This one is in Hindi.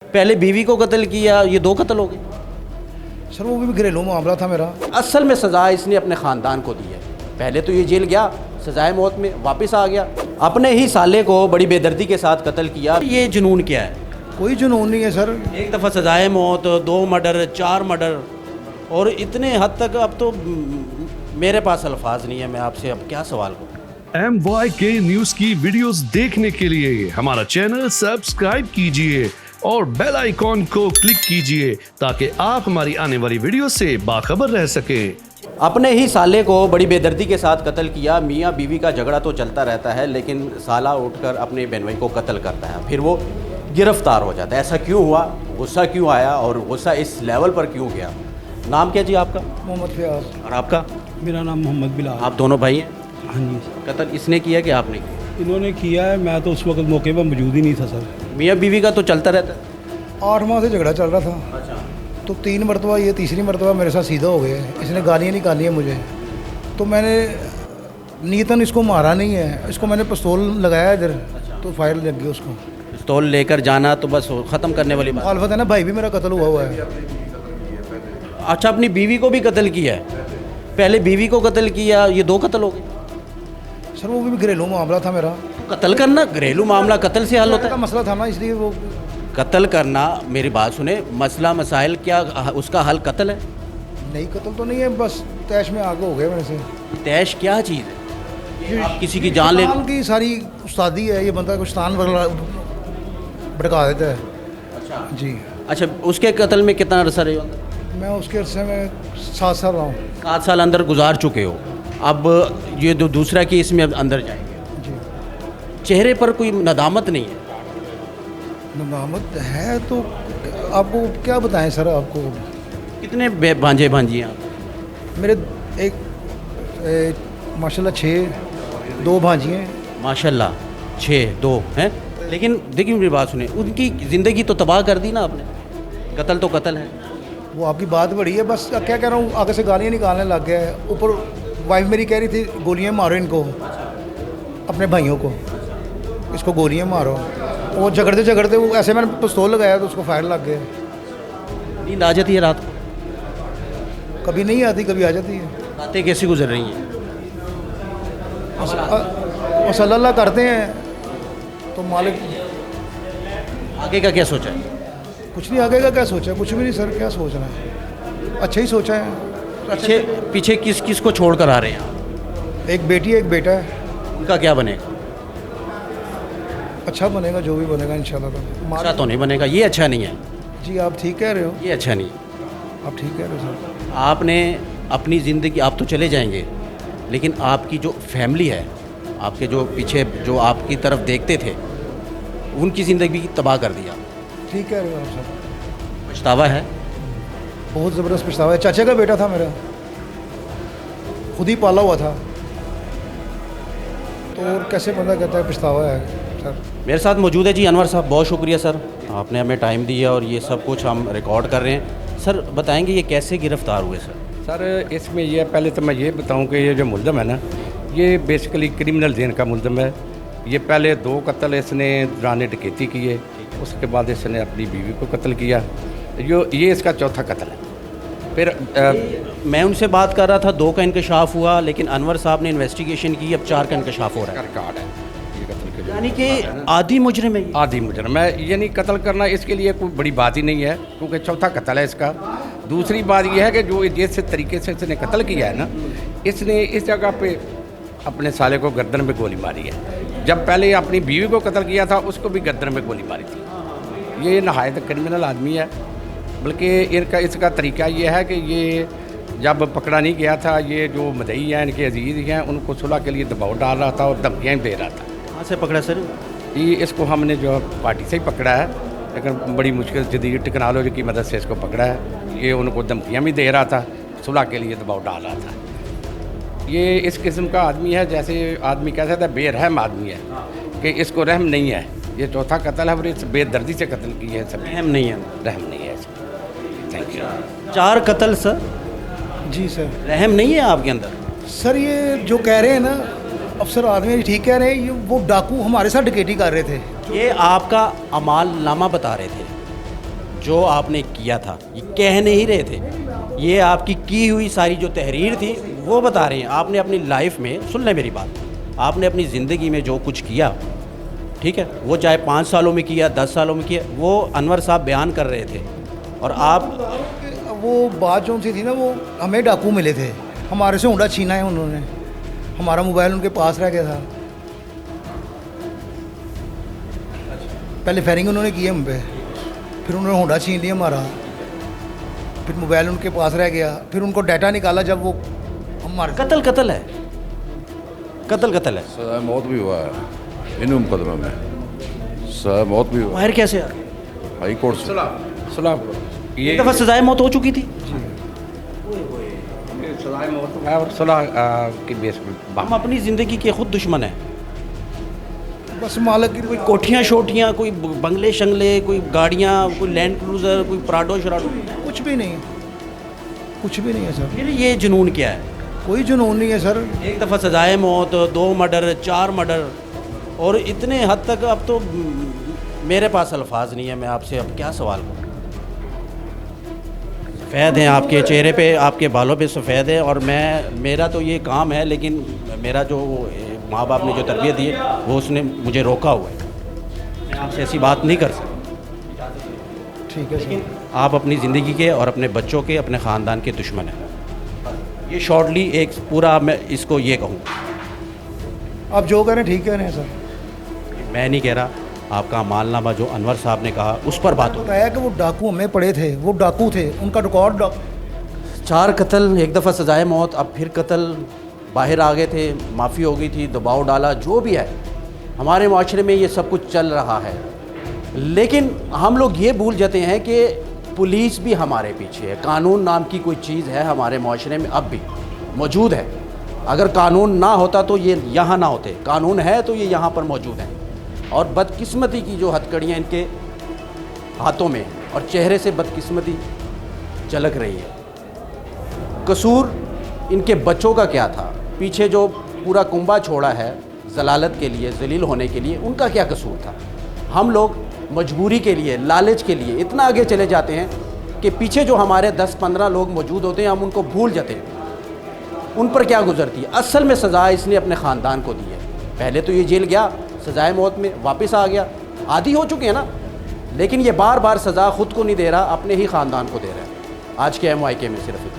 पहले बीवी को कत्ल किया, ये 2 कत्ल हो गए। सर वो भी घरेलू मामला था मेरा। असल में सज़ा इसने अपने ख़ानदान को दी है। पहले तो ये जेल गया, सज़ाए मौत में वापस आ गया, अपने ही साले को बड़ी बेदर्दी के साथ कत्ल किया। ये जुनून क्या है? कोई जुनून नहीं है सर। एक दफ़ा सज़ाए मौत, 2 मर्डर, 4 मर्डर, और इतने हद तक अब तो मेरे पास अल्फाज नहीं है, मैं आपसे अब क्या सवाल करूँ। MYK न्यूज की वीडियोस देखने के लिए हमारा चैनल सब्सक्राइब कीजिए और बेल आइकॉन को क्लिक कीजिए ताकि आप हमारी आने वाली वीडियो से बाखबर रह सकें। अपने ही साले को बड़ी बेदर्दी के साथ कत्ल किया। मियाँ बीवी का झगड़ा तो चलता रहता है, लेकिन साला उठकर अपने बहनोई को कत्ल करता है, फिर वो गिरफ्तार हो जाता है। ऐसा क्यों हुआ? गुस्सा क्यों आया और गुस्सा इस लेवल पर क्यों गया? नाम क्या जी आपका? मोहम्मद फयाज। और आपका? मेरा नाम मोहम्मद बिलाल। आप दोनों भाई हैं? हाँ जी, कत्ल इसने किया कि आपने किया? इन्होंने किया है, मैं तो उस वक्त मौके पर मौजूद ही नहीं था सर। मियाँ बीवी का तो चलता रहता है। 8 माह से झगड़ा चल रहा था। अच्छा। तो 3 मरतबा, ये तीसरी मरतबा मेरे साथ सीधा हो गया है। इसने गालियाँ निकाली हैं मुझे, तो मैंने नीतन इसको मारा नहीं है, इसको मैंने पिस्तौल लगाया इधर, तो फायर लग गई उसको। पिस्तौल लेकर जाना तो बस ख़त्म करने वाली बात। मुखालफत है ना, भाई भी मेरा कत्ल हुआ है। अच्छा, अपनी बीवी को भी कत्ल किया है। पहले बीवी को कत्ल किया, ये 2 कत्ल हो गए। सर वो भी घरेलू मामला था मेरा। कत्ल करना घरेलू मामला कत्ल से हल होता का है? मसला था ना, इसलिए वो। कत्ल करना, मेरी बात सुने, मसला मसाइल क्या उसका हल कत्ल है? नहीं, कत्ल तो नहीं है, बस तैश में आगे हो गया मेरे से। तैश क्या चीज़ है? ये आप किसी की जान ले शैतान की सारी उस्तादी है, ये बंदा कुछ तान भड़का देता है। अच्छा जी। अच्छा, उसके कत्ल में कितना अरसा रहे हो? मैं उसके अरसे में 7 साल रहा हूँ। 7 साल अंदर गुजार चुके हो। अब ये दूसरा केस में अब अंदर जाएंगे। जी। चेहरे पर कोई नदामत नहीं है? नदामत है तो आपको क्या बताएं सर। आपको कितने भांजे भांजी हैं आप? मेरे माशाल्लाह 6 2 भांजी हैं। माशाल्लाह 6 2 हैं। लेकिन देखिए मेरी बात सुने, उनकी ज़िंदगी तो तबाह कर दी ना आपने। कत्ल तो कत्ल है। वो आपकी बात बड़ी है, बस क्या कह रहा हूँ, आगे से गालियाँ निकालने लग गया है। ऊपर वाइफ मेरी कह रही थी गोलियाँ मारो इनको, अपने भाइयों को, इसको गोलियाँ मारो। वो झगड़ते झगड़ते वो ऐसे मैंने पिस्तौल लगाया तो उसको फायर लग गया। नींद आ जाती है रात को? कभी नहीं आती, कभी आ जाती है। रातें कैसी गुजर रही हैं? और सल्लल्लाह करते हैं तो मालिक। आगे का क्या सोचा है? कुछ नहीं, आगे का क्या सोचा है? कुछ भी नहीं सर, क्या सोचना है, अच्छा ही सोचा है। पीछे पीछे किस किस को छोड़ कर आ रहे हैं आप? एक बेटी है, एक बेटा है। उनका क्या बनेगा? अच्छा बनेगा, जो भी बनेगा इंशाल्लाह। अच्छा तो नहीं बनेगा, ये अच्छा नहीं है। जी आप ठीक कह रहे हो, ये अच्छा नहीं है। आप ठीक कह रहे हो सर। आपने अपनी ज़िंदगी, आप तो चले जाएंगे, लेकिन आपकी जो फैमिली है, आपके जो पीछे जो आपकी तरफ देखते थे, उनकी ज़िंदगी तबाह कर दिया। ठीक कह रहे हो आप सर। पछतावा है? बहुत ज़बरदस्त पछतावा है। चाचा का बेटा था मेरा, खुद ही पाला हुआ था, तो और कैसे बंदा कहता है पछतावा है सर। मेरे साथ मौजूद है जी अनवर साहब। बहुत शुक्रिया सर, आपने हमें टाइम दिया और ये सब कुछ हम रिकॉर्ड कर रहे हैं। सर बताएंगे ये कैसे गिरफ़्तार हुए सर? सर इसमें ये पहले तो मैं ये बताऊं कि ये जो मुल्ज़म है ना, ये बेसिकली क्रिमिनल जेन का मुल्ज़म है। ये पहले 2 कत्ल इसने दौरान डकैती किए, उसके बाद इसने अपनी बीवी को कत्ल किया। ये इसका चौथा कत्ल है। फिर मैं उनसे बात कर रहा था, 2 का इंकशाफ हुआ, लेकिन अनवर साहब ने इन्वेस्टिगेशन की, अब 4 का इंकशाफ हो रहा है। रिकॉर्ड है ये कत्ल के। यानी कि आधी मुजरिम है ये। आदि मुजरम है, यानी कत्ल करना इसके लिए कोई बड़ी बात ही नहीं है, क्योंकि चौथा कत्ल है इसका। दूसरी बात यह है कि जो जिस तरीके से इसने कत्ल किया है ना, इसने इस जगह पे अपने साले को गर्दन में गोली मारी है। जब पहले अपनी बीवी को कत्ल किया था, उसको भी गर्दन में गोली मारी थी। ये नहायत क्रिमिनल आदमी है। बल्कि इसका तरीका ये है कि ये जब पकड़ा नहीं गया था, ये जो मदई हैं, इनके अजीज़ हैं, उनको सुलह के लिए दबाव डाल रहा था और धमकियाँ दे रहा था। कहाँ से पकड़ा सर? ये इसको हमने जो पार्टी से ही पकड़ा है, लेकिन बड़ी मुश्किल जदीद टेक्नोलॉजी की मदद से इसको पकड़ा है। ये उनको धमकियाँ भी दे रहा था, सुलह के लिए दबाव डाल रहा था। ये इस किस्म का आदमी है, जैसे आदमी कह सकता है बेरहम आदमी है, कि इसको रहम नहीं है। ये चौथा कत्ल है और इस बेदर्दी से कत्ल की है। सब रहम नहीं है। रहम नहीं है इसमें। Thank you. 4 कत्ल सर, जी सर। रहम नहीं है आपके अंदर? सर ये जो कह रहे हैं ना अफसर आदमी, ठीक कह रहे हैं। ये वो डाकू हमारे साथ डकैती कर रहे थे। ये आपका अमाल नामा बता रहे थे जो आपने किया था ये कह नहीं रहे थे, ये आपकी की हुई सारी जो तहरीर थी वो बता रहे हैं। आपने अपनी लाइफ में, सुन लें मेरी बात, आपने अपनी ज़िंदगी में जो कुछ किया, ठीक है, वो चाहे 5 सालों में किया, 10 सालों में किया, वो अनवर साहब बयान कर रहे थे। और आप वो बात जो सी थी ना, वो हमें डाकू मिले थे, हमारे से हुंडा छीना है उन्होंने, हमारा मोबाइल उनके पास रह गया था। पहले फायरिंग उन्होंने की हम पे, फिर उन्होंने हुंडा छीन लिया हमारा, फिर मोबाइल उनके पास रह गया, फिर उनको डाटा निकाला जब वो हमारे कत्ल है, कत्ल है। सजा मौत भी हुआ है इन मुकदमे में, सजा मौत भी हुआ बाहर कैसे आ? हाई कोर्ट से। सुलह ये एक दफ़ा सजाए मौत हो चुकी थी। सजाए मौत है और सुलह की बेस पर हम अपनी ज़िंदगी के खुद दुश्मन हैं। बस मालक की कोई कोठियाँ शोठियाँ, कोई बंगले शंगले, कोई गाड़ियाँ, कोई लैंड क्रूज़र, कोई प्राडो शराडो, कुछ भी नहीं, कुछ भी नहीं है सर, फिर ये जुनून क्या है? कोई जुनून नहीं है सर। एक दफ़ा सजाए मौत, 2 मर्डर, 4 मर्डर, और इतने हद तक अब तो मेरे पास अल्फाज नहीं है, मैं आपसे अब क्या सवाल करूँ। सफ़ेद हैं आपके चेहरे पे, आपके बालों पे सफ़ेद है, और मेरा तो ये काम है, लेकिन मेरा जो माँ बाप ने जो तरबियत दी है वो उसने मुझे रोका हुआ है, मैं आपसे ऐसी बात नहीं कर सकता। ठीक है सर। आप अपनी ज़िंदगी के और अपने बच्चों के, अपने ख़ानदान के दुश्मन हैं। ये शॉर्टली एक पूरा मैं इसको ये कहूँ, आप जो कह रहे हैं ठीक कह रहे हैं सर। मैं नहीं कह रहा, आपका मालनामा जो अनवर साहब ने कहा उस पर बात हो। बताया कि वो डाकू हमें पड़े थे, वो डाकू थे, उनका रिकॉर्ड 4 कत्ल, एक दफ़ा सजाए मौत, अब फिर कत्ल, बाहर आ गए थे, माफ़ी हो गई थी, दबाव डाला, जो भी है हमारे माशरे में ये सब कुछ चल रहा है। लेकिन हम लोग ये भूल जाते हैं कि पुलिस भी हमारे पीछे है। कानून नाम की कोई चीज़ है हमारे माशरे में, अब भी मौजूद है। अगर कानून ना होता तो ये यहाँ ना होते, कानून है तो ये यहाँ पर मौजूद हैं। और बदकिस्मती की जो हथकड़ियाँ इनके हाथों में और चेहरे से बदकिस्मती झलक रही है। कसूर इनके बच्चों का क्या था? पीछे जो पूरा कुंबा छोड़ा है जलालत के लिए, जलील होने के लिए, उनका क्या कसूर था? हम लोग मजबूरी के लिए, लालच के लिए इतना आगे चले जाते हैं कि पीछे जो हमारे 10-15 लोग मौजूद होते हैं हम उनको भूल जाते हैं। उन पर क्या गुजरती है? असल में सज़ा इसने अपने ख़ानदान को दी है। पहले तो ये जेल गया, सजाए मौत में वापस आ गया, आदी हो चुके हैं ना, लेकिन ये बार बार सज़ा ख़ुद को नहीं दे रहा, अपने ही ख़ानदान को दे रहा है। आज के MYK में सिर्फ